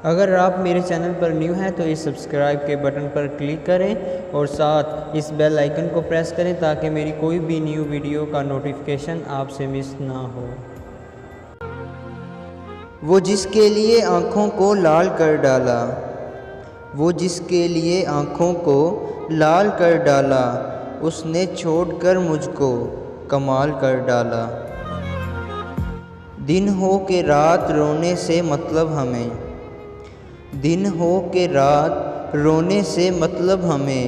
अगर आप मेरे चैनल पर न्यू हैं तो इस सब्सक्राइब के बटन पर क्लिक करें और साथ इस बेल आइकन को प्रेस करें ताकि मेरी कोई भी न्यू वीडियो का नोटिफिकेशन आपसे मिस ना हो। वो जिसके लिए आँखों को लाल कर डाला, वो जिसके लिए आँखों को लाल कर डाला, उसने छोड़कर मुझको कमाल कर डाला। दिन हो के रात रोने से मतलब हमें, दिन हो के रात रोने से मतलब हमें,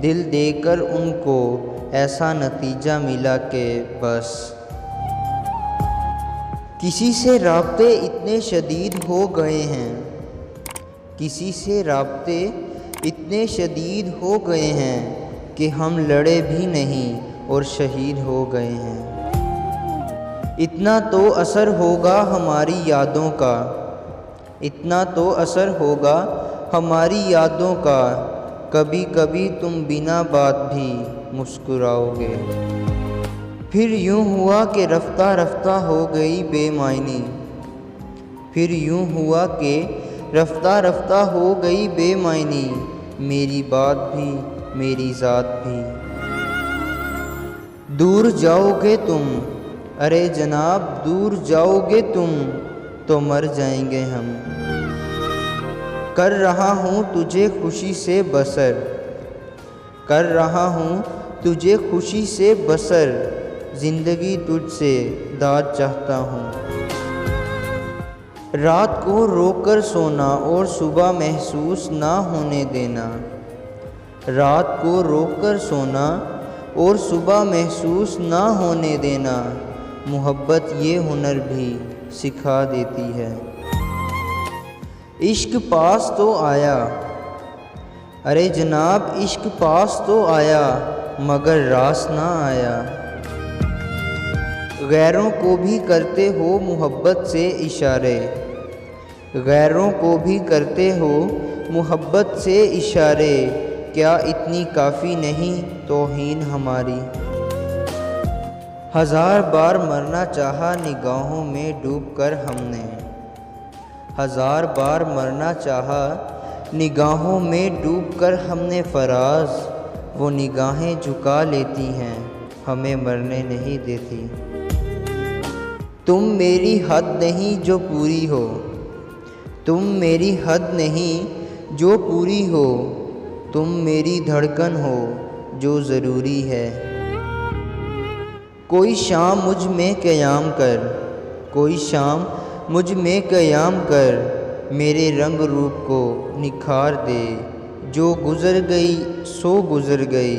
दिल देकर उनको ऐसा नतीजा मिला कि बस। किसी से राब्ते इतने शदीद हो गए हैं, किसी से राब्ते इतने शदीद हो गए हैं कि हम लड़े भी नहीं और शहीद हो गए हैं। इतना तो असर होगा हमारी यादों का, इतना तो असर होगा हमारी यादों का, कभी कभी तुम बिना बात भी मुस्कुराओगे। फिर यूं हुआ कि रफ्ता रफ्ता हो गई बेमायनी, फिर यूं हुआ कि रफ्ता रफ्ता हो गई बेमायनी, मेरी बात भी मेरी ज़ात भी। दूर जाओगे तुम, अरे जनाब दूर जाओगे तुम तो मर जाएंगे हम। कर रहा हूँ तुझे खुशी से बसर, कर रहा हूँ तुझे खुशी से बसर, ज़िंदगी तुझसे दाद चाहता हूँ। रात को रोकर सोना और सुबह महसूस ना होने देना, रात को रोकर सोना और सुबह महसूस ना होने देना, मोहब्बत ये हुनर भी सिखा देती है। इश्क पास तो आया, अरे जनाब इश्क पास तो आया, मगर रास ना आया। गैरों को भी करते हो मोहब्बत से इशारे, गैरों को भी करते हो मोहब्बत से इशारे, क्या इतनी काफ़ी नहीं तौहीन हमारी। हज़ार बार मरना चाहा निगाहों में डूबकर हमने, हज़ार बार मरना चाहा निगाहों में डूबकर हमने, फराज वो निगाहें झुका लेती हैं हमें मरने नहीं देती। तुम मेरी हद नहीं जो पूरी हो, तुम मेरी हद नहीं जो पूरी हो, तुम मेरी धड़कन हो जो ज़रूरी है। कोई शाम मुझ में क़याम कर, कोई शाम मुझ में क़याम कर, मेरे रंग रूप को निखार दे, जो गुज़र गई सो गुज़र गई,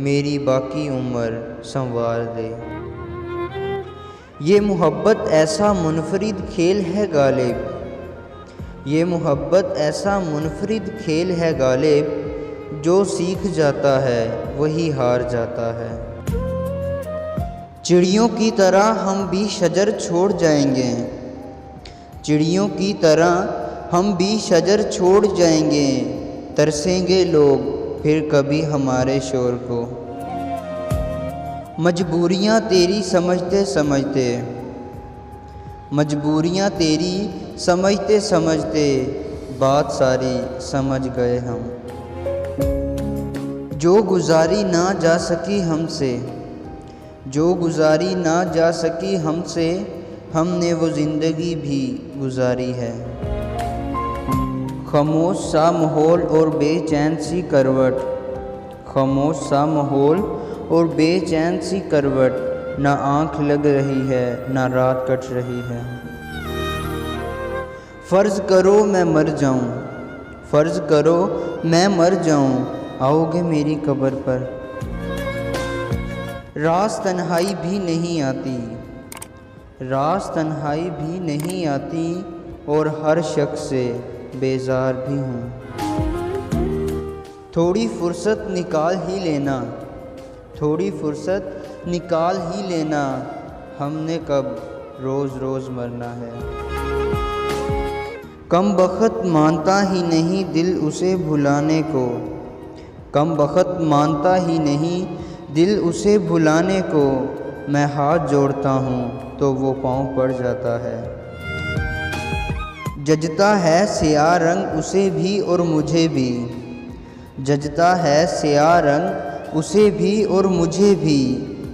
मेरी बाकी उम्र संवार दे। ये मोहब्बत ऐसा मुनफरिद खेल है गालिब, ये मोहब्बत ऐसा मुनफरिद खेल है गालिब, जो सीख जाता है वही हार जाता है। चिड़ियों की तरह हम भी शजर छोड़ जाएंगे, चिड़ियों की तरह हम भी शजर छोड़ जाएंगे, तरसेंगे लोग फिर कभी हमारे शोर को। मजबूरियाँ तेरी समझते समझते, मजबूरियाँ तेरी समझते समझते, बात सारी समझ गए हम। जो गुजारी ना जा सकी हमसे, जो गुजारी ना जा सकी हमसे, हमने वो ज़िंदगी भी गुजारी है। खामोश सा माहौल और बेचैन सी करवट, खामोश सा माहौल और बेचैन सी करवट, ना आँख लग रही है ना रात कट रही है। फ़र्ज़ करो मैं मर जाऊँ, फ़र्ज़ करो मैं मर जाऊँ, आओगे मेरी कब्र पर। रास तन्हाई भी नहीं आती, रास तन्हाई भी नहीं आती, और हर शख्स से बेजार भी हूँ। थोड़ी फुर्सत निकाल ही लेना, थोड़ी फुर्सत निकाल ही लेना, हमने कब रोज़ रोज़ मरना है। कम बख़्त मानता ही नहीं दिल उसे भुलाने को, कम बख़्त मानता ही नहीं दिल उसे भुलाने को, मैं हाथ जोड़ता हूँ तो वो पाँव पड़ जाता है। जचता है स्याह रंग उसे भी और मुझे भी, जचता है स्याह रंग उसे भी और मुझे भी,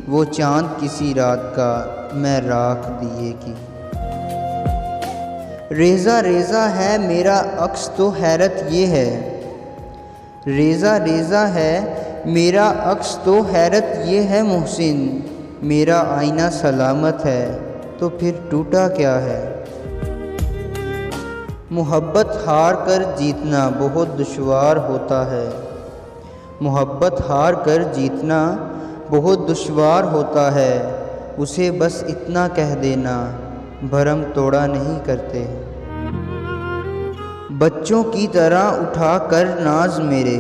वो चाँद किसी रात का मैं राख दिए की। रेज़ा रेज़ा है मेरा अक्स तो हैरत ये है, रेज़ा रेज़ा है मेरा अक्स तो हैरत ये है मुहसिन, मेरा आईना सलामत है तो फिर टूटा क्या है। मोहब्बत हार कर जीतना बहुत दुश्वार होता है, मोहब्बत हार कर जीतना बहुत दुश्वार होता है, उसे बस इतना कह देना भरम तोड़ा नहीं करते। बच्चों की तरह उठा कर नाज मेरे,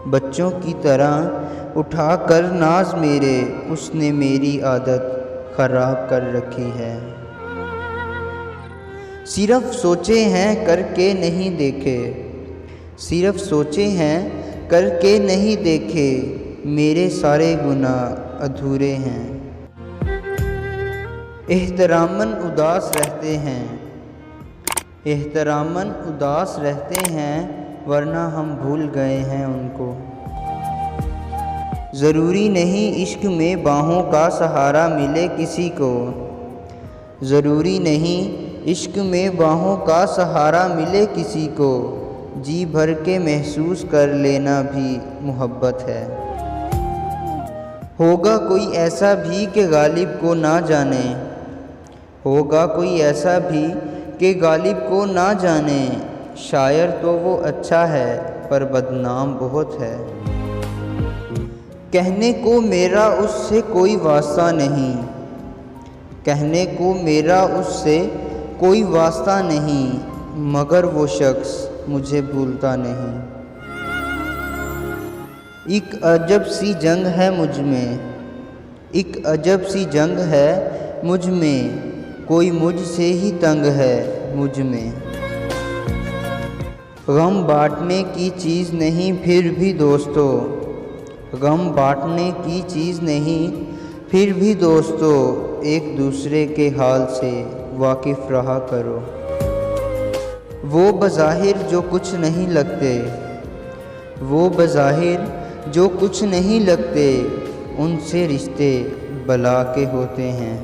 बच्चों की तरह उठा कर नाज मेरे, उसने मेरी आदत ख़राब कर रखी है। सिर्फ सोचे हैं करके नहीं देखे, सिर्फ सोचे हैं करके नहीं देखे, मेरे सारे गुनाह अधूरे हैं। एहतरामन उदास रहते हैं, एहतरामन उदास रहते हैं, वरना हम भूल गए हैं उनको। ज़रूरी नहीं इश्क में बाहों का सहारा मिले किसी को, ज़रूरी नहीं इश्क में बाहों का सहारा मिले किसी को, जी भर के महसूस कर लेना भी मोहब्बत है। होगा कोई ऐसा भी कि गालिब को ना जाने, होगा कोई ऐसा भी कि गालिब को ना जाने, शायर तो वो अच्छा है पर बदनाम बहुत है। कहने को मेरा उससे कोई वास्ता नहीं, कहने को मेरा उससे कोई वास्ता नहीं, मगर वो शख्स मुझे भूलता नहीं। एक अजब सी जंग है मुझ में, एक अजब सी जंग है मुझ में, कोई मुझसे ही तंग है मुझ में। गम बांटने की चीज़ नहीं फिर भी दोस्तों, गम बांटने की चीज़ नहीं फिर भी दोस्तों, एक दूसरे के हाल से वाकिफ़ रहा करो। वो बज़ाहिर जो कुछ नहीं लगते, वो बज़ाहिर जो कुछ नहीं लगते, उनसे रिश्ते बला के होते हैं।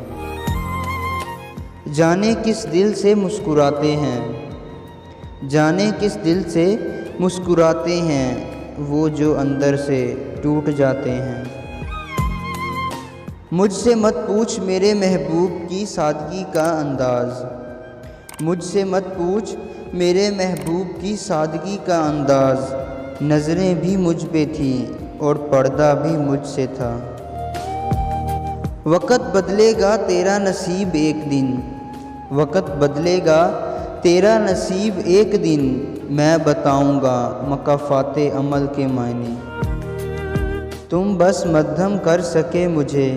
जाने किस दिल से मुस्कुराते हैं, जाने किस दिल से मुस्कुराते हैं, वो जो अंदर से टूट जाते हैं। मुझसे मत पूछ मेरे महबूब की सादगी का अंदाज़, मुझसे मत पूछ मेरे महबूब की सादगी का अंदाज़, नज़रें भी मुझ पे थीं और पर्दा भी मुझसे था। वक़्त बदलेगा तेरा नसीब एक दिन, वक़्त बदलेगा तेरा नसीब एक दिन, मैं बताऊंगा मकाफ़ाते अमल के मायने। तुम बस मध्यम कर सके मुझे,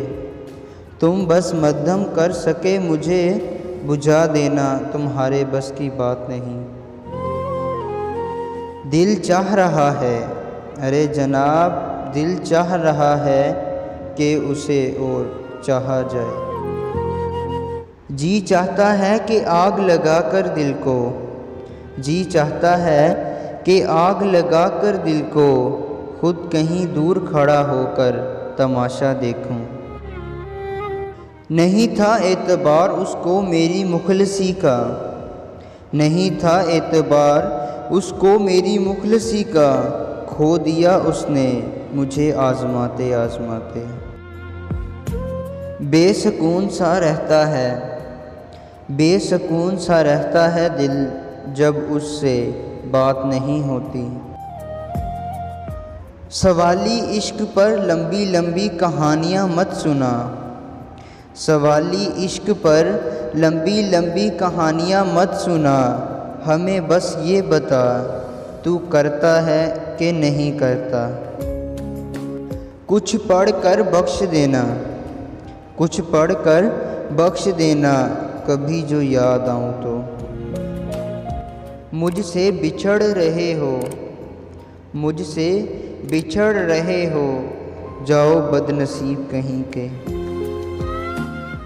तुम बस मध्यम कर सके मुझे, बुझा देना तुम्हारे बस की बात नहीं। दिल चाह रहा है, अरे जनाब दिल चाह रहा है कि उसे और चाहा जाए। जी चाहता है कि आग लगाकर दिल को, जी चाहता है कि आग लगाकर दिल को, खुद कहीं दूर खड़ा होकर तमाशा देखूं। नहीं था एतबार उसको मेरी मुखलसी का, नहीं था एतबार उसको मेरी मुखलसी का, खो दिया उसने मुझे आजमाते आजमाते। बेसकून सा रहता है, बेसकून सा रहता है दिल, जब उससे बात नहीं होती। सवाली इश्क पर लंबी लंबी कहानियाँ मत सुना, सवाली इश्क पर लंबी लंबी कहानियाँ मत सुना, हमें बस ये बता तू करता है कि नहीं करता। कुछ पढ़ कर बख्श देना, कुछ पढ़ कर बख्श देना, कभी जो याद आऊँ तो। मुझसे बिछड़ रहे हो, मुझसे बिछड़ रहे हो, जाओ बदनसीब कहीं के।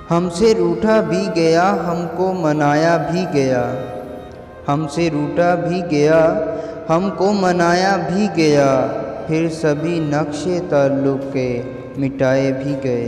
हमसे रूठा भी गया हमको मनाया भी गया, हमसे रूठा भी गया, हमको मनाया भी गया, फिर सभी नक्शे ताल्लुक़ के मिटाए भी गए।